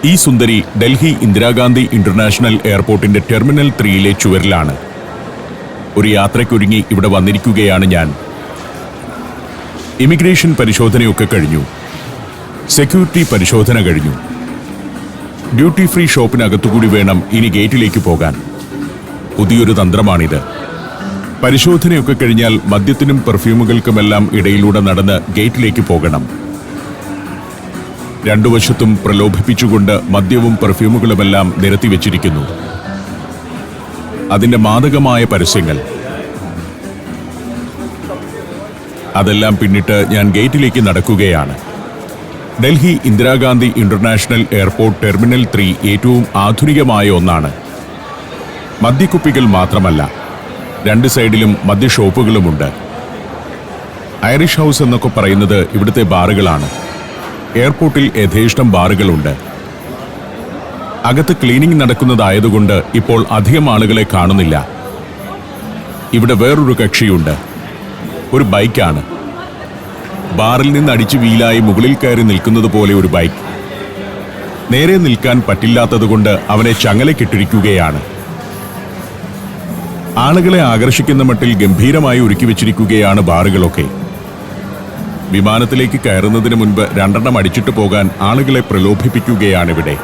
ഈ സുന്ദരി Delhi Indira Gandhi international എയർപോർട്ടിന്റെ terminal 3-ലെ ചുവരിലാണ്. ഒരു യാത്രയ്ക്കൊരുങ്ങി ഇവിടെ വന്നിരിക്കുകയാണ് ഞാൻ. ഇമിഗ്രേഷൻ പരിശോധനയൊക്കെ കഴിഞ്ഞു. സെക്യൂരിറ്റി പരിശോധന കഴിഞ്ഞു. ഡ്യൂട്ടി ഫ്രീ ഷോപ്പിനകത്തുകൂടി വേണം ഇനി ഗേറ്റിലേക്ക് പോകാൻ. പുതിയൊരു തന്ത്രമാണിത്. പരിശോധനയൊക്കെ കഴിഞ്ഞാൽ മദ്യത്തിനും പെർഫ്യൂമുകൾക്കുമെല്ലാം ഇടയിലൂടെ നടന്ന് ഗേറ്റിലേക്ക് പോകണം. രണ്ടു വശത്തും പ്രലോഭിപ്പിച്ചുകൊണ്ട് മദ്യവും പെർഫ്യൂമുകളുമെല്ലാം നിരത്തിവെച്ചിരിക്കുന്നു. അതിന്റെ മാദകമായ പരസ്യങ്ങൾ. അതെല്ലാം പിന്നിട്ട് ഞാൻ ഗേറ്റിലേക്ക് നടക്കുകയാണ്. Delhi Indira Gandhi international airport terminal 3 ഏറ്റവും ആധുനികമായ ഒന്നാണ്. മദ്യക്കുപ്പികൾ മാത്രമല്ല, രണ്ട് സൈഡിലും മദ്യഷോപ്പുകളുമുണ്ട്. ഐറിഷ് ഹൗസ് എന്നൊക്കെ പറയുന്നത് ഇവിടുത്തെ ബാറുകളാണ്. എയർപോർട്ടിൽ യഥേഷ്ടം ബാറുകളുണ്ട്. അകത്ത് ക്ലീനിംഗ് നടക്കുന്നതായതുകൊണ്ട് ഇപ്പോൾ അധികം ആളുകളെ കാണുന്നില്ല. ഇവിടെ വേറൊരു കക്ഷിയുണ്ട്. ഒരു ബൈക്കാണ്. ബാറിൽ നിന്ന് അടിച്ചു വീലായി മുകളിൽ കയറി നിൽക്കുന്നത് പോലെ ഒരു ബൈക്ക്. നേരെ നിൽക്കാൻ പറ്റില്ലാത്തതുകൊണ്ട് അവനെ ചങ്ങലക്കിട്ടിരിക്കുകയാണ്. ആളുകളെ ആകർഷിക്കുന്ന മട്ടിൽ ഗംഭീരമായി ഒരുക്കി വെച്ചിരിക്കുകയാണ് ബാറുകളൊക്കെ. വിമാനത്തിലേക്ക് കയറുന്നതിന് മുൻപ് 2 അടിച്ചിട്ട് പോകാൻ ആളുകളെ പ്രലോഭിപ്പിക്കുകയാണിവിടെ.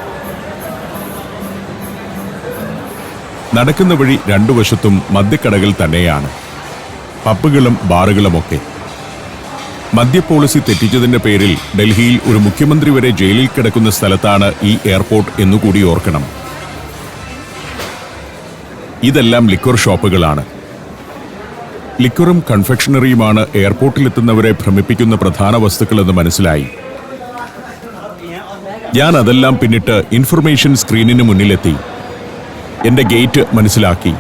നടക്കുന്ന വഴി രണ്ടു വശത്തും മദ്യക്കടകൾ തന്നെയാണ്. പബ്ബുകളും ബാറുകളുമൊക്കെ. മദ്യപോളിസി തെറ്റിച്ചതിന്റെ പേരിൽ ഡൽഹിയിൽ ഒരു മുഖ്യമന്ത്രി വരെ ജയിലിൽ കിടക്കുന്ന സ്ഥലത്താണ് ഈ എയർപോർട്ട് എന്നുകൂടി ഓർക്കണം. ഇതെല്ലാം ലിക്വർ ഷോപ്പുകളാണ്. ലിക്വറും കൺഫെക്ഷണറിയുമാണ് എയർപോർട്ടിലെത്തുന്നവരെ ഭ്രമിപ്പിക്കുന്ന പ്രധാന വസ്തുക്കളെന്ന് മനസ്സിലായി. ഞാൻ അതെല്ലാം പിന്നിട്ട് ഇൻഫർമേഷൻ സ്ക്രീനിന് മുന്നിലെത്തി. എന്റെ ഗേറ്റ് മനസ്സിലാക്കി.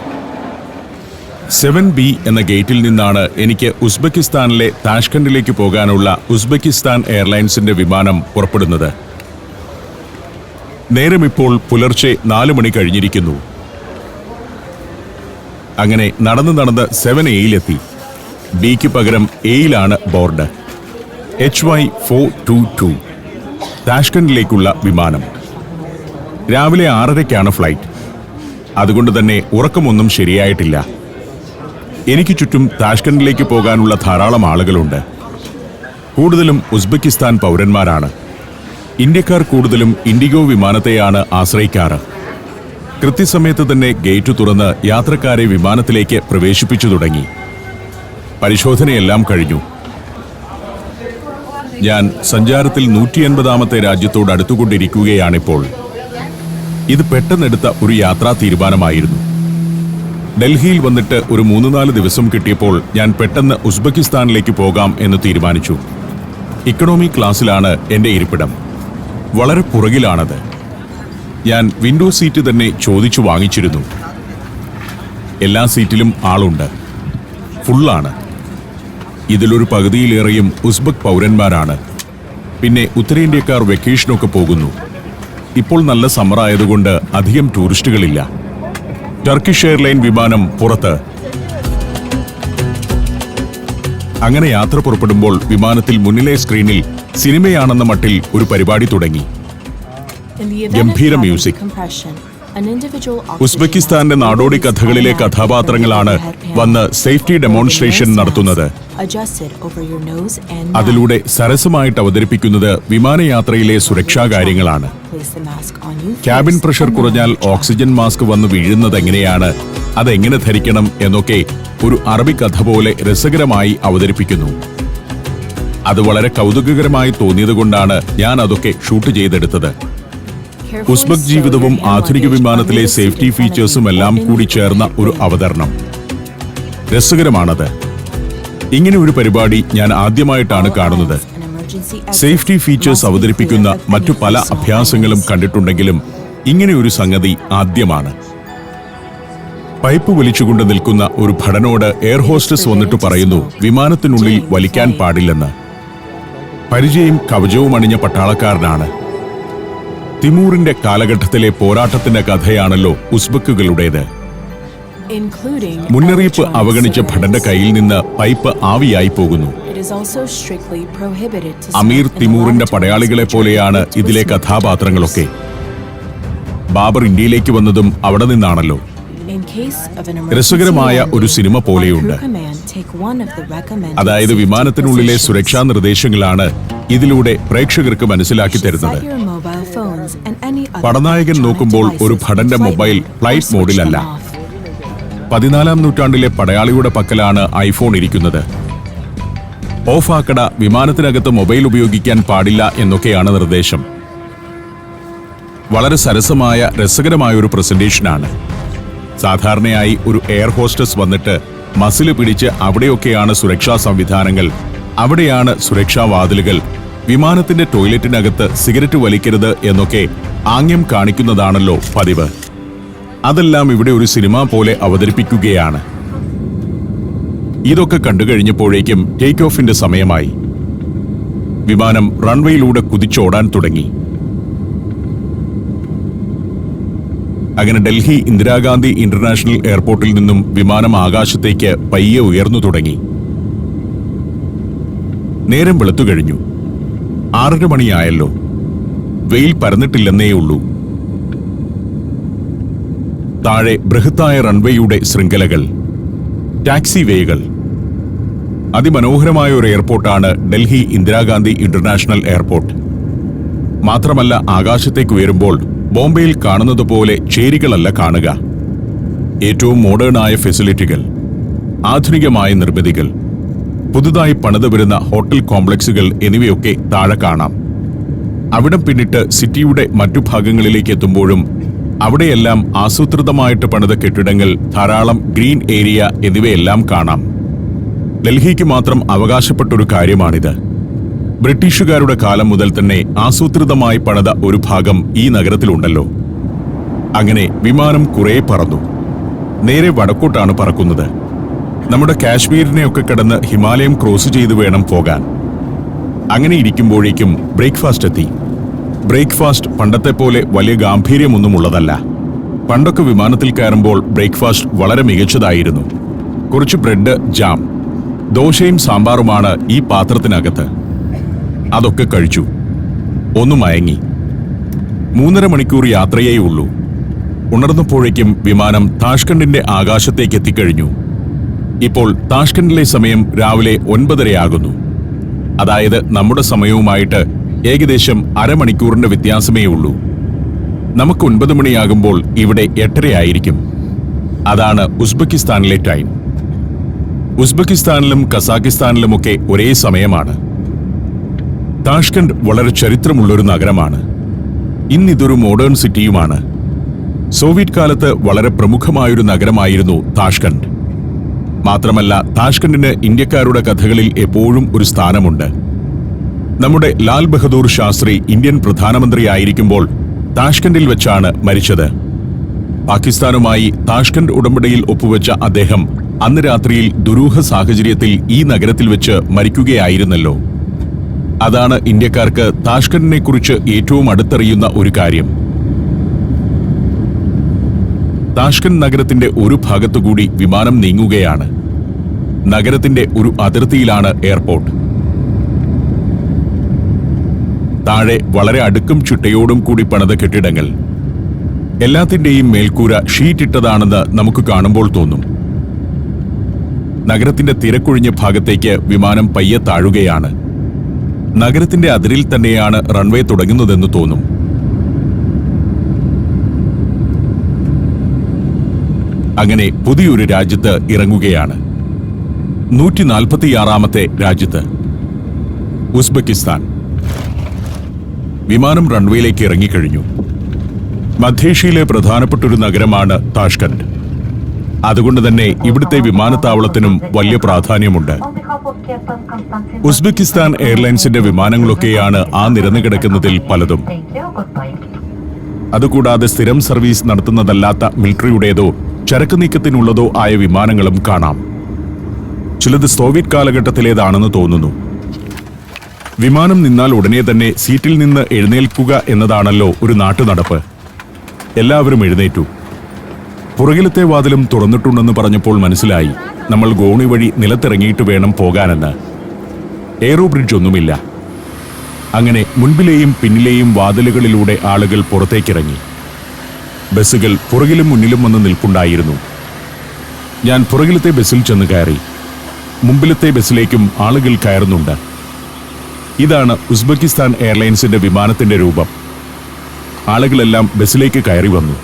7B എന്ന ഗേറ്റിൽ നിന്നാണ് എനിക്ക് ഉസ്ബെക്കിസ്ഥാനിലെ താഷ്കണ്ടിലേക്ക് പോകാനുള്ള ഉസ്ബെക്കിസ്ഥാൻ എയർലൈൻസിന്റെ വിമാനം പുറപ്പെടുന്നത്. നേരം ഇപ്പോൾ പുലർച്ചെ 4 മണി കഴിഞ്ഞിരിക്കുന്നു. അങ്ങനെ നടന്ന് 7Aയിലെത്തി. ബിക്ക് പകരം എയിലാണ് ബോർഡ്. HY422 താഷ്കണ്ടിലേക്കുള്ള വിമാനം. രാവിലെ 6:30ക്കാണ് ഫ്ലൈറ്റ്. അതുകൊണ്ട് തന്നെ ഉറക്കമൊന്നും ശരിയായിട്ടില്ല. എനിക്ക് ചുറ്റും താഷ്കണ്ടിലേക്ക് പോകാനുള്ള ധാരാളം ആളുകളുണ്ട്. കൂടുതലും ഉസ്ബെക്കിസ്ഥാൻ പൗരന്മാരാണ്. ഇന്ത്യക്കാർ കൂടുതലും ഇൻഡിഗോ വിമാനത്തെയാണ് ആശ്രയിക്കാറ്. കൃത്യസമയത്ത് തന്നെ ഗേറ്റ് തുറന്ന് യാത്രക്കാരെ വിമാനത്തിലേക്ക് പ്രവേശിപ്പിച്ചു തുടങ്ങി. പരിശോധനയെല്ലാം കഴിഞ്ഞു. ഞാൻ സഞ്ചാരത്തിൽ 180ാമത്തെ രാജ്യത്തോട് അടുത്തുകൊണ്ടിരിക്കുകയാണിപ്പോൾ. ഇത് പെട്ടെന്നെടുത്ത ഒരു യാത്രാ തീരുമാനമായിരുന്നു. ഡൽഹിയിൽ വന്നിട്ട് ഒരു 3-4 ദിവസം കിട്ടിയപ്പോൾ ഞാൻ പെട്ടെന്ന് ഉസ്ബെക്കിസ്ഥാനിലേക്ക് പോകാം എന്ന് തീരുമാനിച്ചു. ഇക്കണോമി ക്ലാസ്സിലാണ് എന്റെ ഇരിപ്പിടം. വളരെ പുറകിലാണത്. ഞാൻ വിൻഡോ സീറ്റ് തന്നെ ചോദിച്ചു വാങ്ങിച്ചിരുന്നു. എല്ലാ സീറ്റിലും ആളുണ്ട്. ഫുള്ളാണ്. ഇതിലൊരു പകുതിയിലേറെയും ഉസ്ബെക് പൗരന്മാരാണ്. പിന്നെ ഉത്തരേന്ത്യക്കാർ വെക്കേഷനൊക്കെ പോകുന്നു. ഇപ്പോൾ നല്ല സമ്മർ ആയതുകൊണ്ട് അധികം ടൂറിസ്റ്റുകളില്ല. ടർക്കിഷ് എയർലൈൻ വിമാനം പുറത്ത്. അങ്ങനെ യാത്ര പുറപ്പെടുമ്പോൾ വിമാനത്തിൽ മുന്നിലെ സ്ക്രീനിൽ സിനിമയാണെന്ന മട്ടിൽ ഒരു പരിപാടി തുടങ്ങി. ഗംഭീര മ്യൂസിക്. ഉസ്ബെക്കിസ്ഥാന്റെ നാടോടി കഥകളിലെ കഥാപാത്രങ്ങളാണ് വന്ന് സേഫ്റ്റി ഡെമോൺസ്ട്രേഷൻ നടത്തുന്നത്. അതിലൂടെ സരസമായിട്ട് അവതരിപ്പിക്കുന്നത് വിമാനയാത്രയിലെ സുരക്ഷാ കാര്യങ്ങളാണ്. ക്യാബിൻ പ്രഷർ കുറഞ്ഞാൽ ഓക്സിജൻ മാസ്ക് വന്ന് വീഴുന്നത് എങ്ങനെയാണ്, അതെങ്ങനെ ധരിക്കണം എന്നൊക്കെ ഒരു അറബി കഥ പോലെ രസകരമായി അവതരിപ്പിക്കുന്നു. അത് വളരെ കൗതുകകരമായി തോന്നിയതുകൊണ്ടാണ് ഞാൻ അതൊക്കെ ഷൂട്ട് ചെയ്തെടുത്തത്. ഉസ്ബെക് ജീവിതവും ആധുനിക വിമാനത്തിലെ സേഫ്റ്റി ഫീച്ചേഴ്സും എല്ലാം കൂടി ചേർന്ന ഒരു അവതരണം. രസകരമാണത്. ഇങ്ങനെ ഒരു പരിപാടി ഞാൻ ആദ്യമായിട്ടാണ് കാണുന്നത്. സേഫ്റ്റി ഫീച്ചേഴ്സ് അവതരിപ്പിക്കുന്ന മറ്റു പല അഭ്യാസങ്ങളും കണ്ടിട്ടുണ്ടെങ്കിലും ഇങ്ങനെ ഒരു സംഗതി ആദ്യമാണ്. പൈപ്പ് വലിച്ചുകൊണ്ട് നിൽക്കുന്ന ഒരു ഭടനോട് എയർ ഹോസ്റ്റസ് വന്നിട്ട് പറയുന്നു വിമാനത്തിനുള്ളിൽ വലിക്കാൻ പാടില്ലെന്ന്. പരിചയം കവചവും അണിഞ്ഞ പട്ടാളക്കാരനാണ്. തിമൂറിന്റെ കാലഘട്ടത്തിലെ പോരാട്ടത്തിന്റെ കഥയാണല്ലോ ഉസ്ബെക്കുകളുടേത്. മുന്നറിയിപ്പ് അവഗണിച്ച ഭടന്റെ കയ്യിൽ നിന്ന് പൈപ്പ് ആവിയായി പോകുന്നു. അമീർ തിമൂറിന്റെ പടയാളികളെ പോലെയാണ് ഇതിലെ കഥാപാത്രങ്ങളൊക്കെ. ബാബർ ഇന്ത്യയിലേക്ക് വന്നതും അവിടെ നിന്നാണല്ലോ. രസകരമായ ഒരു സിനിമ പോലെയുണ്ട്. അതായത് വിമാനത്തിനുള്ളിലെ സുരക്ഷാ നിർദ്ദേശങ്ങളാണ് ഇതിലൂടെ പ്രേക്ഷകർക്ക് മനസ്സിലാക്കി തരുന്നത്. പടനായകൻ നോക്കുമ്പോൾ ഒരു ഭടന്റെ മൊബൈൽ ഫ്ലൈറ്റ് മോഡിലല്ല. 14-ാം നൂറ്റാണ്ടിലെ പടയാളിയുടെ പക്കലാണ് ഐഫോൺ ഇരിക്കുന്നത്. ഓഫാക്കട, വിമാനത്തിനകത്ത് മൊബൈൽ ഉപയോഗിക്കാൻ പാടില്ല എന്നൊക്കെയാണ് നിർദ്ദേശം. വളരെ സരസമായ രസകരമായ ഒരു പ്രസന്റേഷനാണ്. സാധാരണയായി ഒരു എയർ ഹോസ്റ്റസ് വന്നിട്ട് മസില് പിടിച്ച് അവിടെയൊക്കെയാണ് സുരക്ഷാ സംവിധാനങ്ങൾ, അവിടെയാണ് സുരക്ഷാ വാതിലുകൾ, വിമാനത്തിന്റെ ടോയ്ലറ്റിനകത്ത് സിഗരറ്റ് വലിക്കരുത് എന്നൊക്കെ ആംഗ്യം കാണിക്കുന്നതാണല്ലോ പതിവ്. അതെല്ലാം ഇവിടെ ഒരു സിനിമ പോലെ അവതരിപ്പിക്കുകയാണ്. ഇതൊക്കെ കണ്ടുകഴിഞ്ഞപ്പോഴേക്കും ടേക്ക് ഓഫിന്റെ സമയമായി. വിമാനം റൺവേയിലൂടെ കുതിച്ചോടാൻ തുടങ്ങി. അങ്ങനെ ഡൽഹി ഇന്ദിരാഗാന്ധി ഇന്റർനാഷണൽ എയർപോർട്ടിൽ നിന്നും വിമാനം ആകാശത്തേക്ക് പയ്യെ ഉയർന്നു തുടങ്ങി. നേരം വെളുത്തു കഴിഞ്ഞു. 6:30 മണിയായല്ലോ. വെയിൽ പരന്നിട്ടില്ലെന്നേയുള്ളൂ. താഴെ ബൃഹത്തായ റൺവേയുടെ ശൃംഖലകൾ, ടാക്സി വേകൾ. അതിമനോഹരമായ ഒരു എയർപോർട്ടാണ് ഡൽഹി ഇന്ദിരാഗാന്ധി ഇന്റർനാഷണൽ എയർപോർട്ട്. മാത്രമല്ല, ആകാശത്തേക്ക് ഉയരുമ്പോൾ ബോംബെയിൽ കാണുന്നത് പോലെ ചേരികളല്ല കാണുക. ഏറ്റവും മോഡേണായ ഫെസിലിറ്റികൾ, ആധുനികമായ നിർമ്മിതികൾ, പുതുതായി പണിതു വരുന്ന ഹോട്ടൽ കോംപ്ലക്സുകൾ എന്നിവയൊക്കെ താഴെ കാണാം. അവിടം പിന്നിട്ട് സിറ്റിയുടെ മറ്റു ഭാഗങ്ങളിലേക്ക് എത്തുമ്പോഴും അവിടെയെല്ലാം ആസൂത്രിതമായിട്ട് പണിത കെട്ടിടങ്ങൾ, ധാരാളം ഗ്രീൻ ഏരിയ എന്നിവയെല്ലാം കാണാം. ഡൽഹിക്ക് മാത്രം അവകാശപ്പെട്ടൊരു കാര്യമാണിത്. ബ്രിട്ടീഷുകാരുടെ കാലം മുതൽ തന്നെ ആസൂത്രിതമായി പണിത ഒരു ഭാഗം ഈ നഗരത്തിലുണ്ടല്ലോ. അങ്ങനെ വിമാനം കുറേ പറന്നു. നേരെ വടക്കോട്ടാണ് പറക്കുന്നത്. നമ്മുടെ കാശ്മീരിനെയൊക്കെ കടന്ന് ഹിമാലയം ക്രോസ് ചെയ്ത് വേണം പോകാൻ. അങ്ങനെ ഇരിക്കുമ്പോഴേക്കും ബ്രേക്ക്ഫാസ്റ്റ് എത്തി. ബ്രേക്ക്ഫാസ്റ്റ് പണ്ടത്തെ പോലെ വലിയ ഗാംഭീര്യമൊന്നുമുള്ളതല്ല. പണ്ടൊക്കെ വിമാനത്തിൽ കയറുമ്പോൾ ബ്രേക്ക്ഫാസ്റ്റ് വളരെ മികച്ചതായിരുന്നു. കുറച്ച് ബ്രെഡ്, ജാം, ദോശയും സാമ്പാറുമാണ് ഈ പാത്രത്തിനകത്ത്. അതൊക്കെ കഴിച്ചു. ഒന്ന് മയങ്ങി. 3.5 മണിക്കൂർ യാത്രയേ ഉള്ളൂ. ഉണർന്നപ്പോഴേക്കും വിമാനം താഷ്കണ്ടിന്റെ ആകാശത്തേക്ക് എത്തിക്കഴിഞ്ഞു. ഇപ്പോൾ താഷ്കണ്ടിലെ സമയം രാവിലെ 9:30 ആകുന്നു. അതായത് നമ്മുടെ സമയവുമായിട്ട് ഏകദേശം അരമണിക്കൂറിന്റെ വ്യത്യാസമേ ഉള്ളൂ. നമുക്ക് 9 മണിയാകുമ്പോൾ ഇവിടെ 8:30 ആയിരിക്കും. അതാണ് ഉസ്ബെക്കിസ്ഥാനിലെ ടൈം. ഉസ്ബെക്കിസ്ഥാനിലും കസാക്കിസ്ഥാനിലുമൊക്കെ ഒരേ സമയമാണ്. താഷ്കണ്ട് വളരെ ചരിത്രമുള്ളൊരു നഗരമാണ്. ഇന്നിതൊരു മോഡേൺ സിറ്റിയുമാണ്. സോവിയറ്റ് കാലത്ത് വളരെ പ്രമുഖമായൊരു നഗരമായിരുന്നു താഷ്കണ്ട്. മാത്രമല്ല, താഷ്കണ്ടിന് ഇന്ത്യക്കാരുടെ കഥകളിൽ എപ്പോഴും ഒരു സ്ഥാനമുണ്ട്. നമ്മുടെ ലാൽ ബഹദൂർ ശാസ്ത്രി ഇന്ത്യൻ പ്രധാനമന്ത്രിയായിരിക്കുമ്പോൾ താഷ്കണ്ടിൽ വെച്ചാണ് മരിച്ചത്. പാകിസ്ഥാനുമായി താഷ്കണ്ട് ഉടമ്പടിയിൽ ഒപ്പുവെച്ച അദ്ദേഹം അന്ന് രാത്രിയിൽ ദുരൂഹ സാഹചര്യത്തിൽ ഈ നഗരത്തിൽ വെച്ച് മരിക്കുകയായിരുന്നല്ലോ. അതാണ് ഇന്ത്യക്കാർക്ക് താഷ്കണ്ടിനെ കുറിച്ച് ഏറ്റവും അടുത്തറിയുന്ന ഒരു കാര്യം. താഷ്കണ്ട് നഗരത്തിന്റെ ഒരു ഭാഗത്തുകൂടി വിമാനം നീങ്ങുകയാണ്. നഗരത്തിന്റെ ഒരു അതിർത്തിയിലാണ് എയർപോർട്ട്. താഴെ വളരെ അടുക്കും ചിട്ടയോടും കൂടി പണിത കെട്ടിടങ്ങൾ. എല്ലാത്തിന്റെയും മേൽക്കൂര ഷീറ്റിട്ടതാണെന്ന് നമുക്ക് കാണുമ്പോൾ തോന്നും. നഗരത്തിന്റെ തിരക്കൊഴിഞ്ഞ ഭാഗത്തേക്ക് വിമാനം പയ്യെ താഴുകയാണ്. നഗരത്തിന്റെ അതിരിൽ തന്നെയാണ് റൺവേ തുടങ്ങുന്നതെന്ന് തോന്നും. അങ്ങനെ പുതിയൊരു രാജ്യത്ത് ഇറങ്ങുകയാണ്. 146ാമത്തെ രാജ്യത്ത്, ഉസ്ബെക്കിസ്ഥാൻ. വിമാനം റൺവേയിലേക്ക് ഇറങ്ങിക്കഴിഞ്ഞു. മധ്യേഷ്യയിലെ പ്രധാനപ്പെട്ടൊരു നഗരമാണ് താഷ്കണ്ട്. അതുകൊണ്ട് തന്നെ ഇവിടുത്തെ വിമാനത്താവളത്തിനും വലിയ പ്രാധാന്യമുണ്ട്. ഉസ്ബെക്കിസ്ഥാൻ എയർലൈൻസിന്റെ വിമാനങ്ങളൊക്കെയാണ് ആ നിരന്നു കിടക്കുന്നതിൽ പലതും. അതുകൂടാതെ സ്ഥിരം സർവീസ് നടത്തുന്നതല്ലാത്ത മിലിറ്ററിയുടേതോ ചരക്ക് നീക്കത്തിനുള്ളതോ ആയ വിമാനങ്ങളും കാണാം. ചിലത് സോവിയറ്റ് കാലഘട്ടത്തിലേതാണെന്ന് തോന്നുന്നു. വിമാനം നിന്നാൽ ഉടനെ തന്നെ സീറ്റിൽ നിന്ന് എഴുന്നേൽക്കുക എന്നതാണല്ലോ ഒരു നാട്ടുനടപ്പ്. എല്ലാവരും എഴുന്നേറ്റു. പുറകിലത്തെ വാതിലും തുറന്നിട്ടുണ്ടെന്ന് പറഞ്ഞപ്പോൾ മനസ്സിലായി നമ്മൾ ഗോണി വഴി നിലത്തിറങ്ങിയിട്ട് വേണം പോകാനെന്ന്. എയറോ ബ്രിഡ്ജ് ഒന്നുമില്ല. അങ്ങനെ മുൻപിലെയും പിന്നിലെയും വാതിലുകളിലൂടെ ആളുകൾ പുറത്തേക്കിറങ്ങി. ബസ്സുകൾ പുറകിലും മുന്നിലും വന്ന് നിൽപ്പുണ്ടായിരുന്നു. ഞാൻ പുറകിലത്തെ ബസ്സിൽ ചെന്ന് കയറി. മുമ്പിലത്തെ ബസ്സിലേക്കും ആളുകൾ കയറുന്നുണ്ട്. ഇതാണ് ഉസ്ബെക്കിസ്ഥാൻ എയർലൈൻസിന്റെ വിമാനത്തിന്റെ രൂപം. ആളുകളെല്ലാം ബസ്സിലേക്ക് കയറി വന്നു.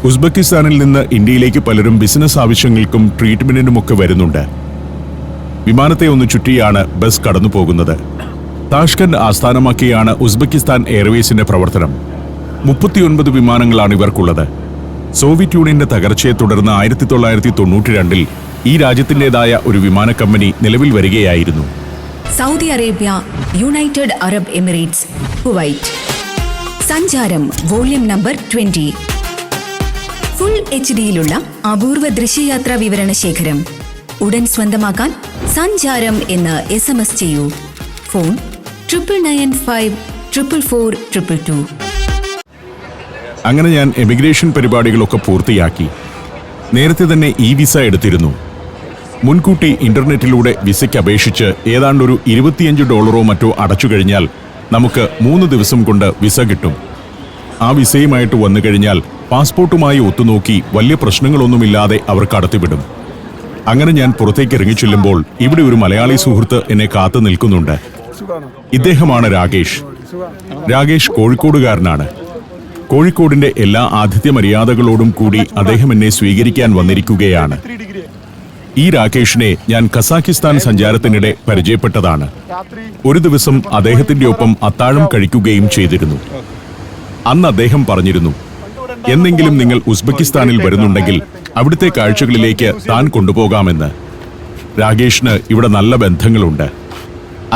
ഉസ്ബെക്കിസ്ഥാനിൽ നിന്ന് ഇന്ത്യയിലേക്ക് പലരും ബിസിനസ് ആവശ്യങ്ങൾക്കും ട്രീറ്റ്മെന്റിനുമൊക്കെ വരുന്നുണ്ട്. വിമാനത്തെ ഒന്ന് ചുറ്റിയാണ് ബസ് കടന്നു പോകുന്നത്. താഷ്കന്റ് ആസ്ഥാനമാക്കിയാണ് ഉസ്ബെക്കിസ്ഥാൻ എയർവേസിന്റെ പ്രവർത്തനം. 39 വിമാനങ്ങളാണ് ഇവർക്കുള്ളത്. സോവിയറ്റ് യൂണിയന്റെ തകർച്ചയെ തുടർന്ന് 1992-ൽ ഈ രാജ്യത്തിൻ്റെതായ ഒരു വിമാന കമ്പനി നിലവിൽ വരികയായിരുന്നു. Saudi Arabia, United Arab Emirates, Kuwait. സഞ്ചാരം വോള്യം നമ്പർ 20. ഫുൾ HD-യിലുള്ള അപൂർവ ദൃശ്യയാത്രാ വിവരണ ശേഖരം ഉടൻ സ്വന്തമാക്കാൻ സഞ്ചാരം എന്ന് SMS ചെയ്യൂ. ഫോൺ 9995444222. അങ്ങനെ ഞാൻ എമിഗ്രേഷൻ പരിപാടികളൊക്കെ പൂർത്തിയാക്കി. നേരത്തെ തന്നെ വിസ എടുത്തിരുന്നു. മുൻകൂട്ടി ഇന്റർനെറ്റിലൂടെ വിസയ്ക്ക് അപേക്ഷിച്ച് ഏതാണ്ടൊരു $25 മറ്റോ അടച്ചു കഴിഞ്ഞാൽ നമുക്ക് 3 ദിവസം കൊണ്ട് വിസ കിട്ടും. ആ വിസയുമായിട്ട് വന്നു കഴിഞ്ഞാൽ പാസ്പോർട്ടുമായി ഒത്തുനോക്കി വലിയ പ്രശ്നങ്ങളൊന്നുമില്ലാതെ അവർ കടത്തിവിടും. അങ്ങനെ ഞാൻ പുറത്തേക്ക് ഇറങ്ങിച്ചെല്ലുമ്പോൾ ഇവിടെ ഒരു മലയാളി സുഹൃത്ത് എന്നെ കാത്തു നിൽക്കുന്നുണ്ട്. ഇദ്ദേഹമാണ് രാകേഷ്. രാകേഷ് കോഴിക്കോടുകാരനാണ്. കോഴിക്കോടിന്റെ എല്ലാ ആതിഥ്യ മര്യാദകളോടും കൂടി അദ്ദേഹം എന്നെ സ്വീകരിക്കാൻ വന്നിരിക്കുകയാണ്. ഈ രാകേഷിനെ ഞാൻ കസാഖിസ്ഥാൻ സഞ്ചാരത്തിനിടെ പരിചയപ്പെട്ടതാണ്. ഒരു ദിവസം അദ്ദേഹത്തിന്റെ ഒപ്പം അത്താഴം കഴിക്കുകയും ചെയ്തിരുന്നു. അന്ന് അദ്ദേഹം പറഞ്ഞിരുന്നു, എന്നെങ്കിലും നിങ്ങൾ ഉസ്ബെക്കിസ്ഥാനിൽ വരുന്നുണ്ടെങ്കിൽ അവിടുത്തെ കാഴ്ചകളിലേക്ക് താൻ കൊണ്ടുപോകാമെന്ന്. രാകേഷിന് ഇവിടെ നല്ല ബന്ധങ്ങളുണ്ട്.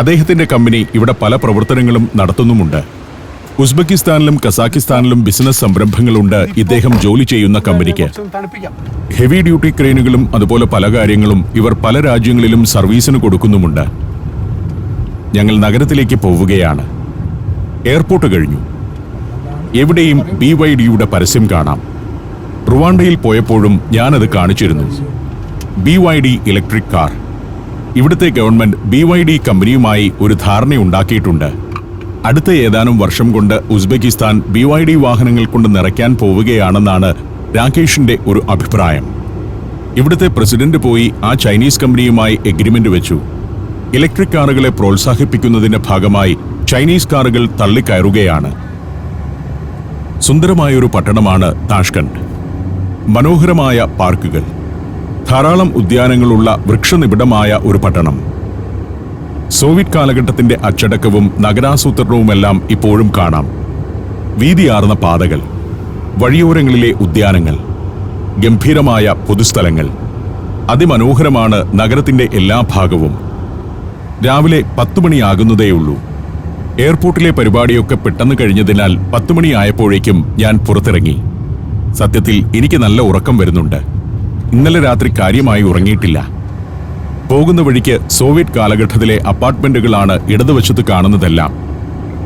അദ്ദേഹത്തിന്റെ കമ്പനി ഇവിടെ പല പ്രവർത്തനങ്ങളും നടത്തുന്നുമുണ്ട്. ഉസ്ബെക്കിസ്ഥാനിലും കസാഖിസ്ഥാനിലും ബിസിനസ് സംരംഭങ്ങളുണ്ട് ഇദ്ദേഹം ജോലി ചെയ്യുന്ന കമ്പനിക്ക്. ഹെവി ഡ്യൂട്ടി ക്രെയിനുകളും അതുപോലെ പല കാര്യങ്ങളും ഇവർ പല രാജ്യങ്ങളിലും സർവീസിന് കൊടുക്കുന്നുമുണ്ട്. ഞങ്ങൾ നഗരത്തിലേക്ക് പോവുകയാണ്. എയർപോർട്ട് കഴിഞ്ഞു. എവിടെയും BYD-യുടെ പരസ്യം കാണാം. റുവാണ്ടയിൽ പോയപ്പോഴും ഞാനത് കാണിച്ചിരുന്നു. BYD electric car. ഇവിടുത്തെ ഗവൺമെന്റ് BYD കമ്പനിയുമായി ഒരു ധാരണയുണ്ടാക്കിയിട്ടുണ്ട്. അടുത്ത ഏതാനും വർഷം കൊണ്ട് ഉസ്ബെക്കിസ്ഥാൻ BYD വാഹനങ്ങൾ കൊണ്ട് നിറയ്ക്കാൻ പോവുകയാണെന്നാണ് രാകേഷിന്റെ ഒരു അഭിപ്രായം. ഇവിടുത്തെ പ്രസിഡന്റ് പോയി ആ ചൈനീസ് കമ്പനിയുമായി എഗ്രിമെന്റ് വെച്ചു. ഇലക്ട്രിക് കാറുകളെ പ്രോത്സാഹിപ്പിക്കുന്നതിന്റെ ഭാഗമായി ചൈനീസ് കാറുകൾ തള്ളിക്കയറുകയാണ്. സുന്ദരമായൊരു പട്ടണമാണ് താഷ്കന്റ്. മനോഹരമായ പാർക്കുകൾ, ധാരാളം ഉദ്യാനങ്ങളുള്ള വൃക്ഷനിബിഡമായ ഒരു പട്ടണം. സോവിയറ്റ് കാലഘട്ടത്തിന്റെ അച്ചടക്കവും നഗരാസൂത്രണവുമെല്ലാം ഇപ്പോഴും കാണാം. വീതിയാർന്ന പാതകൾ, വഴിയോരങ്ങളിലെ ഉദ്യാനങ്ങൾ, ഗംഭീരമായ പൊതുസ്ഥലങ്ങൾ. അതിമനോഹരമാണ് നഗരത്തിന്റെ എല്ലാ ഭാഗവും. രാവിലെ 10 മണിയാകുന്നതേയുള്ളൂ. എയർപോർട്ടിലെ പരിപാടിയൊക്കെ പെട്ടെന്ന് കഴിഞ്ഞതിനാൽ 10 മണിയായപ്പോഴേക്കും ഞാൻ പുറത്തിറങ്ങി. സത്യത്തിൽ എനിക്ക് നല്ല ഉറക്കം വരുന്നുണ്ട്. ഇന്നലെ രാത്രി കാര്യമായി ഉറങ്ങിയിട്ടില്ല. പോകുന്ന വഴിക്ക് സോവിയറ്റ് കാലഘട്ടത്തിലെ അപ്പാർട്ട്മെന്റുകളാണ് ഇടതുവശത്ത് കാണുന്നതെല്ലാം.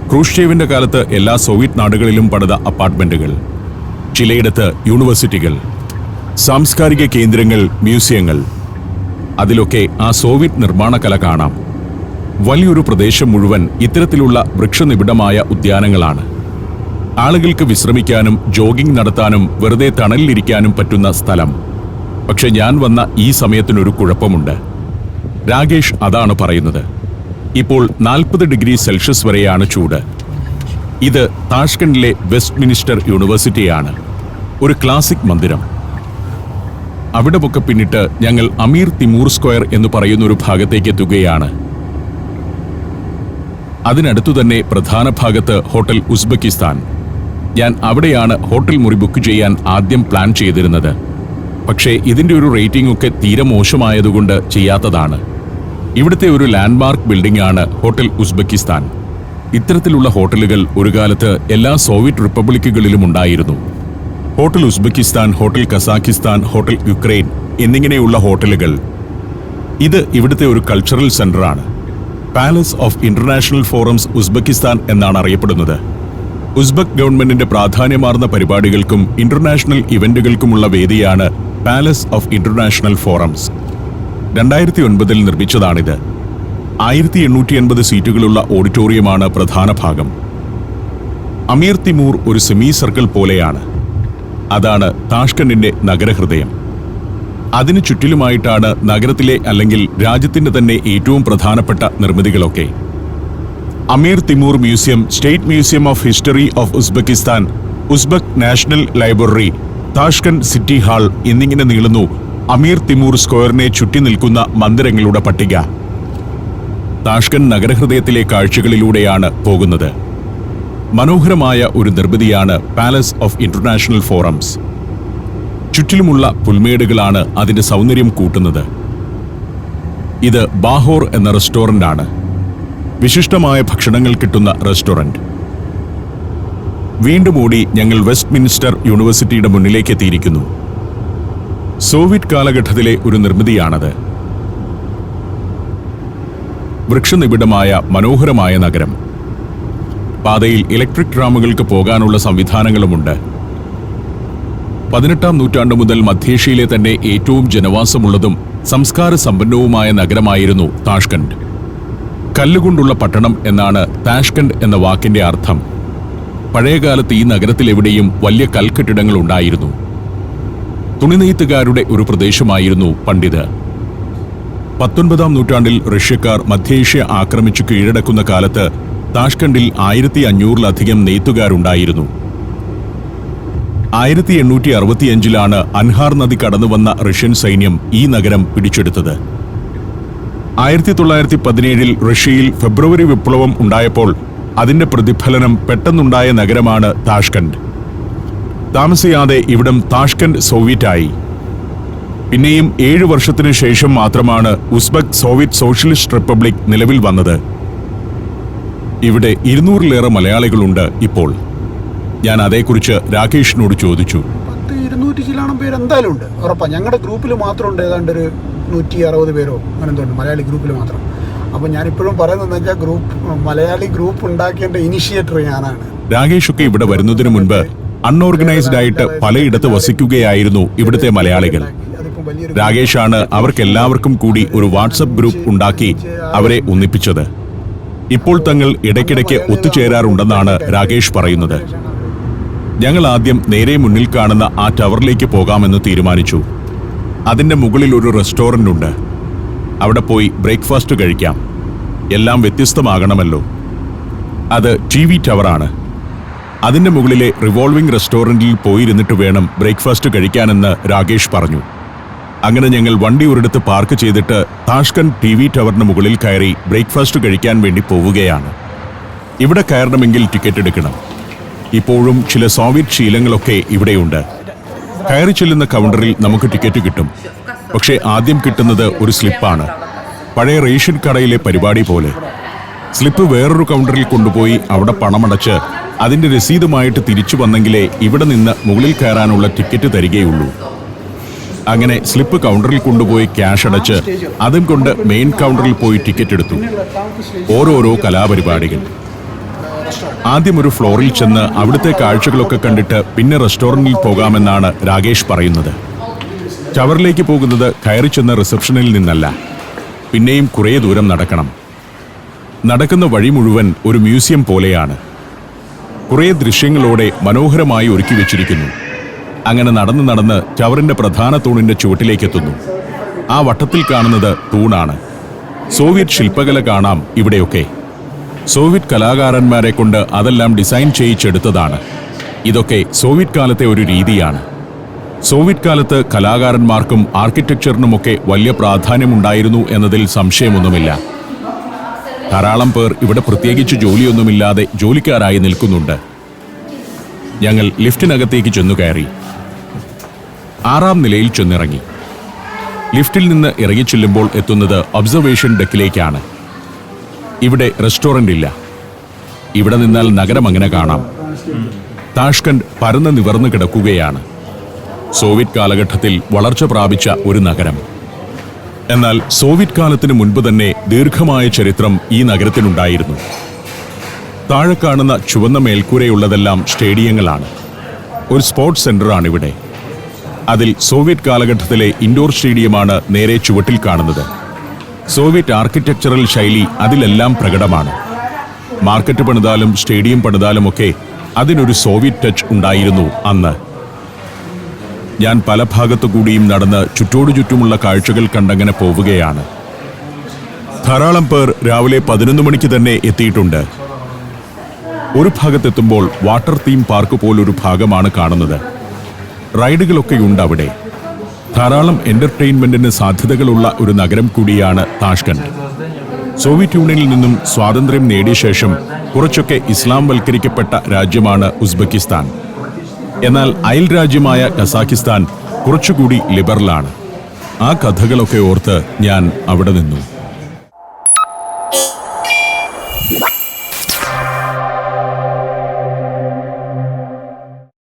ക്രൂഷ്ചേവിന്റെ കാലത്ത് എല്ലാ സോവിയറ്റ് നാടുകളിലും പണിത അപ്പാർട്ട്മെന്റുകൾ. ചിലയിടത്ത് യൂണിവേഴ്സിറ്റികൾ, സാംസ്കാരിക കേന്ദ്രങ്ങൾ, മ്യൂസിയങ്ങൾ. അതിലൊക്കെ ആ സോവിയറ്റ് നിർമ്മാണ കല കാണാം. വലിയൊരു പ്രദേശം മുഴുവൻ ഇത്തരത്തിലുള്ള വൃക്ഷനിബിഡമായ ഉദ്യാനങ്ങളാണ്. ആളുകൾക്ക് വിശ്രമിക്കാനും ജോഗിംഗ് നടത്താനും വെറുതെ തണലിലിരിക്കാനും പറ്റുന്ന സ്ഥലം. പക്ഷെ ഞാൻ വന്ന ഈ സമയത്തിനൊരു കുഴപ്പമുണ്ട്. രാകേഷ് അതാണ് പറയുന്നത്. ഇപ്പോൾ 40 ഡിഗ്രി സെൽഷ്യസ് വരെയാണ് ചൂട്. ഇത് താഷ്കണ്ടിലെ വെസ്റ്റ് മിനിസ്റ്റർ യൂണിവേഴ്സിറ്റിയാണ്. ഒരു ക്ലാസിക് മന്ദിരം. അവിടെയൊക്കെ പിന്നിട്ട് ഞങ്ങൾ അമീർ തിമൂർ സ്ക്വയർ എന്ന് പറയുന്ന ഒരു ഭാഗത്തേക്ക് എത്തുകയാണ്. അതിനടുത്തു തന്നെ പ്രധാന ഭാഗത്ത് ഹോട്ടൽ ഉസ്ബെക്കിസ്ഥാൻ. ഞാൻ അവിടെയാണ് ഹോട്ടൽ മുറി ബുക്ക് ചെയ്യാൻ ആദ്യം പ്ലാൻ ചെയ്തിരുന്നത്. പക്ഷേ ഇതിന്റെ ഒരു റേറ്റിംഗ് ഒക്കെ തീരെ മോശമായതുകൊണ്ട് ചെയ്യാത്തതാണ്. ഇവിടുത്തെ ഒരു ലാൻഡ്മാർക്ക് ബിൽഡിംഗ് ആണ് ഹോട്ടൽ ഉസ്ബെക്കിസ്ഥാൻ. ഇത്തരത്തിലുള്ള ഹോട്ടലുകൾ ഒരു കാലത്ത് എല്ലാ സോവിയറ്റ് റിപ്പബ്ലിക്കുകളിലും ഉണ്ടായിരുന്നു. Hotel Uzbekistan, hotel Kazakhstan, hotel Ukraine എന്നിങ്ങനെയുള്ള ഹോട്ടലുകൾ. ഇത് ഇവിടുത്തെ ഒരു കൾച്ചറൽ സെന്ററാണ്. Palace of International Forums Uzbekistan എന്നാണ് അറിയപ്പെടുന്നത്. ഉസ്ബെക് ഗവൺമെന്റിന്റെ പ്രാധാന്യമാർന്ന പരിപാടികൾക്കും ഇന്റർനാഷണൽ ഇവന്റുകൾക്കുമുള്ള വേദിയാണ് പാലസ് ഓഫ് ഇന്റർനാഷണൽ ഫോറംസ്. 2009-ൽ നിർമ്മിച്ചതാണിത്. 1880 സീറ്റുകളുള്ള ഓഡിറ്റോറിയമാണ് പ്രധാന ഭാഗം. അമീർ തിമൂർ ഒരു സെമി സർക്കിൾ പോലെയാണ്. അതാണ് താഷ്കണ്ടിന്റെ നഗരഹൃദയം. അതിനു ചുറ്റിലുമായിട്ടാണ് നഗരത്തിലെ അല്ലെങ്കിൽ രാജ്യത്തിന്റെ തന്നെ ഏറ്റവും പ്രധാനപ്പെട്ട നിർമ്മിതികളൊക്കെ. Amir Timur museum, state museum of history of Uzbekistan, Uzbek national library, Tashkent city hall എന്നിങ്ങനെ നീളുന്നു അമീർ തിമൂർ സ്ക്വയറിനെ ചുറ്റി നിൽക്കുന്ന മന്ദിരങ്ങളുടെ പട്ടിക. താഷ്കണ്ട് നഗരഹൃദയത്തിലെ കാഴ്ചകളിലൂടെയാണ് പോകുന്നത്. മനോഹരമായ ഒരു നിർമ്മിതിയാണ് പാലസ് ഓഫ് ഇന്റർനാഷണൽ ഫോറംസ്. ചുറ്റിലുമുള്ള പുൽമേടുകളാണ് അതിന്റെ സൗന്ദര്യം കൂട്ടുന്നത്. ഇത് ബാഹോർ എന്ന റെസ്റ്റോറന്റ് ആണ്. വിശിഷ്ടമായ ഭക്ഷണങ്ങൾ കിട്ടുന്ന റെസ്റ്റോറന്റ്. വീണ്ടും ഓടി ഞങ്ങൾ വെസ്റ്റ് മിനിസ്റ്റർ യൂണിവേഴ്സിറ്റിയുടെ മുന്നിലേക്ക് എത്തിയിരിക്കുന്നു. സോവിയറ്റ് കാലഘട്ടത്തിലെ ഒരു നിർമ്മിതിയാണത്. വൃക്ഷനിബിഡമായ മനോഹരമായ നഗരം. പാതയിൽ ഇലക്ട്രിക് ട്രാമുകൾക്ക് പോകാനുള്ള സംവിധാനങ്ങളുമുണ്ട്. 18-ാം നൂറ്റാണ്ട് മുതൽ മധ്യേഷ്യയിലെ തന്നെ ഏറ്റവും ജനവാസമുള്ളതും സംസ്കാര സമ്പന്നവുമായ നഗരമായിരുന്നു താഷ്കണ്ട്. കല്ലുകൊണ്ടുള്ള പട്ടണം എന്നാണ് താഷ്കണ്ട് എന്ന വാക്കിന്റെ അർത്ഥം. പഴയകാലത്ത് ഈ നഗരത്തിലെവിടെയും വലിയ കൽക്കെട്ടിടങ്ങൾ ഉണ്ടായിരുന്നു. തുണിനെയ്ത്തുകാരുടെ ഒരു പ്രദേശമായിരുന്നു പണ്ടിത്. 19-ാം നൂറ്റാണ്ടിൽ റഷ്യക്കാർ മധ്യേഷ്യ ആക്രമിച്ചു കീഴടക്കുന്ന കാലത്ത് താഷ്കണ്ടിൽ 1500-ലധികം നെയ്ത്തുകാരുണ്ടായിരുന്നു. 1865-ലാണ് അൻഹാർ നദി കടന്നുവന്ന റഷ്യൻ സൈന്യം ഈ നഗരം പിടിച്ചെടുത്തത്. 1917-ൽ റഷ്യയിൽ ഫെബ്രുവരി വിപ്ലവം ഉണ്ടായപ്പോൾ അതിന്റെ പ്രതിഫലനം പെട്ടെന്നുണ്ടായ നഗരമാണ് താഷ്കണ്ട്. താമസിയാതെ ഇവിടം താഷ്കണ്ട് സോവിയറ്റായി. പിന്നെയും 7 വർഷത്തിനു ശേഷം മാത്രമാണ് ഉസ്ബെക് സോവിയറ്റ് സോഷ്യലിസ്റ്റ് റിപ്പബ്ലിക് നിലവിൽ വന്നത്. ഇവിടെ 200-ലേറെ മലയാളികളുണ്ട് ഇപ്പോൾ. ഞാൻ അതേക്കുറിച്ച് രാകേഷിനോട് ചോദിച്ചു. 200 ചില്ലാണം പേര് എന്തായാലും ഉണ്ട്, ഉറപ്പാ. ഞങ്ങളുടെ ഗ്രൂപ്പിൽ മാത്രം ഉണ്ട് ഏതാണ്ട് ഒരു 160 പേരോ അങ്ങനെ എന്തുണ്ട് മലയാളി ഗ്രൂപ്പിൽ മാത്രം. അപ്പം ഞാനിപ്പോഴും പറയുന്നതെന്ന് വെച്ചാൽ മലയാളി ഗ്രൂപ്പ് ഉണ്ടാക്കേണ്ട ഇനിഷ്യേറ്റർ ഞാനാണ്. രാകേഷൊക്കെ ഇവിടെ വരുന്നതിന് മുൻപ് അൺഓർഗനൈസ്ഡ് ആയിട്ട് പലയിടത്ത് വസിക്കുകയായിരുന്നു ഇവിടുത്തെ മലയാളികൾ. രാകേഷാണ് അവർക്കെല്ലാവർക്കും കൂടി ഒരു വാട്സപ്പ് ഗ്രൂപ്പ് ഉണ്ടാക്കി അവരെ ഒന്നിപ്പിച്ചത്. ഇപ്പോൾ തങ്ങൾ ഇടയ്ക്കിടയ്ക്ക് ഒത്തുചേരാറുണ്ടെന്നാണ് രാകേഷ് പറയുന്നത്. ഞങ്ങൾ ആദ്യം നേരെ മുന്നിൽ കാണുന്ന ആ ടവറിലേക്ക് പോകാമെന്ന് തീരുമാനിച്ചു. അതിന്റെ മുകളിൽ ഒരു റെസ്റ്റോറന്റ് ഉണ്ട്. അവിടെ പോയി ബ്രേക്ക്ഫാസ്റ്റ് കഴിക്കാം. എല്ലാം വ്യത്യസ്തമാകണമല്ലോ. അത് TV ടവറാണ്. അതിന്റെ മുകളിലെ റിവോൾവിംഗ് റെസ്റ്റോറന്റിൽ പോയിരുന്നിട്ട് വേണം ബ്രേക്ക്ഫാസ്റ്റ് കഴിക്കാനെന്ന് രാകേഷ് പറഞ്ഞു. അങ്ങനെ ഞങ്ങൾ വണ്ടി ഒരിടത്ത് പാർക്ക് ചെയ്തിട്ട് താഷ്കണ്ട് TV ടവറിന് മുകളിൽ കയറി ബ്രേക്ക്ഫാസ്റ്റ് കഴിക്കാൻ വേണ്ടി പോവുകയാണ്. ഇവിടെ കയറണമെങ്കിൽ ടിക്കറ്റ് എടുക്കണം. ഇപ്പോഴും ചില സോവിയറ്റ് ശീലങ്ങളൊക്കെ ഇവിടെയുണ്ട്. കയറി ചെല്ലുന്ന കൗണ്ടറിൽ നമുക്ക് ടിക്കറ്റ് കിട്ടും. പക്ഷേ ആദ്യം കിട്ടുന്നത് ഒരു സ്ലിപ്പാണ്. പഴയ റേഷൻ കടയിലെ പരിപാടി പോലെ. സ്ലിപ്പ് വേറൊരു കൗണ്ടറിൽ കൊണ്ടുപോയി അവിടെ പണമടച്ച് അതിന്റെ രസീതുമായിട്ട് തിരിച്ചു വന്നെങ്കിലേ ഇവിടെ നിന്ന് മുകളിൽ കയറാനുള്ള ടിക്കറ്റ് തരികയുള്ളൂ. അങ്ങനെ സ്ലിപ്പ് കൗണ്ടറിൽ കൊണ്ടുപോയി ക്യാഷ് അടച്ച് അതും കൊണ്ട് മെയിൻ കൗണ്ടറിൽ പോയി ടിക്കറ്റ് എടുത്തു. ഓരോരോ കലാപരിപാടികൾ. ആദ്യം ഒരു ഫ്ലോറിൽ ചെന്ന് അവിടുത്തെ കാഴ്ചകളൊക്കെ കണ്ടിട്ട് പിന്നെ റെസ്റ്റോറന്റിൽ പോകാമെന്നാണ് രാകേഷ് പറയുന്നത്. ടവറിലേക്ക് പോകുന്നത് കയറി ചെന്ന റിസപ്ഷനിൽ നിന്നല്ല, പിന്നെയും കുറേ ദൂരം നടക്കണം. നടക്കുന്ന വഴി മുഴുവൻ ഒരു മ്യൂസിയം പോലെയാണ്. കുറേ ദൃശ്യങ്ങളോടെ മനോഹരമായി ഒരുക്കി വെച്ചിരിക്കുന്നു. അങ്ങനെ നടന്ന് നടന്ന് ടവറിന്റെ പ്രധാന തൂണിന്റെ ചുവട്ടിലേക്കെത്തുന്നു. ആ വട്ടത്തിൽ കാണുന്നത് തൂണാണ്. സോവിയറ്റ് ശില്പകല കാണാം ഇവിടെയൊക്കെ. സോവിയറ്റ് കലാകാരന്മാരെ കൊണ്ട് അതെല്ലാം ഡിസൈൻ ചെയ്യിച്ചെടുത്തതാണ്. ഇതൊക്കെ സോവിയറ്റ് കാലത്തെ ഒരു രീതിയാണ്. സോവിയറ്റ് കാലത്ത് കലാകാരന്മാർക്കും ആർക്കിടെക്ചറിനുമൊക്കെ വലിയ പ്രാധാന്യമുണ്ടായിരുന്നു എന്നതിൽ സംശയമൊന്നുമില്ല. ധാരാളം പേർ ഇവിടെ പ്രത്യേകിച്ച് ജോലിയൊന്നുമില്ലാതെ ജോലിക്കാരായി നിൽക്കുന്നുണ്ട്. ഞങ്ങൾ ലിഫ്റ്റിനകത്തേക്ക് ചെന്നു കയറി. 6-ാം നിലയിൽ ചെന്നിറങ്ങി. ലിഫ്റ്റിൽ നിന്ന് ഇറങ്ങിച്ചെല്ലുമ്പോൾ എത്തുന്നത് ഒബ്സർവേഷൻ ഡെക്കിലേക്കാണ്. ഇവിടെ റെസ്റ്റോറന്റ് ഇല്ല. ഇവിടെ നിന്നാൽ നഗരം അങ്ങനെ കാണാം. താഷ്കണ്ട് പരന്ന് നിവർന്നു കിടക്കുകയാണ്. സോവിയറ്റ് കാലഘട്ടത്തിൽ വളർച്ച പ്രാപിച്ച ഒരു നഗരം. എന്നാൽ സോവിയറ്റ് കാലത്തിന് മുൻപ് തന്നെ ദീർഘമായ ചരിത്രം ഈ നഗരത്തിനുണ്ടായിരുന്നു. താഴെ കാണുന്ന ചുവന്ന മേൽക്കൂരയുള്ളതെല്ലാം സ്റ്റേഡിയങ്ങളാണ്. ഒരു സ്പോർട്സ് സെന്ററാണിവിടെ. അതിൽ സോവിയറ്റ് കാലഘട്ടത്തിലെ ഇൻഡോർ സ്റ്റേഡിയമാണ് നേരെ ചുവട്ടിൽ കാണുന്നത്. സോവിയറ്റ് ആർക്കിടെക്ചറൽ ശൈലി അതിലെല്ലാം പ്രകടമാണ്. മാർക്കറ്റ് പണിതാലും സ്റ്റേഡിയം പണിതാലുമൊക്കെ അതിനൊരു സോവിയറ്റ് ടച്ച് ഉണ്ടായിരുന്നു അന്ന്. ഞാൻ പല ഭാഗത്തു കൂടിയും നടന്ന് ചുറ്റോടു ചുറ്റുമുള്ള കാഴ്ചകൾ കണ്ടങ്ങനെ പോവുകയാണ്. ധാരാളം പേർ രാവിലെ 11 മണിക്ക് തന്നെ എത്തിയിട്ടുണ്ട്. ഒരു ഭാഗത്തെത്തുമ്പോൾ വാട്ടർ തീം പാർക്ക് പോലൊരു ഭാഗമാണ് കാണുന്നത്. റൈഡുകളൊക്കെയുണ്ട് അവിടെ. ധാരാളം എന്റർടൈൻമെന്റിന് സാധ്യതകളുള്ള ഒരു നഗരം കൂടിയാണ് താഷ്കന്റ്. സോവിയറ്റ് യൂണിയനിൽ നിന്നും സ്വാതന്ത്ര്യം നേടിയ ശേഷം കുറച്ചൊക്കെ ഇസ്ലാം വൽക്കരിക്കപ്പെട്ട രാജ്യമാണ് ഉസ്ബെക്കിസ്ഥാൻ. എന്നാൽ അയൽ രാജ്യമായ കസാഖിസ്ഥാൻ കുറച്ചുകൂടി ലിബറലാണ്. ആ കഥകളൊക്കെ ഓർത്ത് ഞാൻ അവിടെ നിന്നു.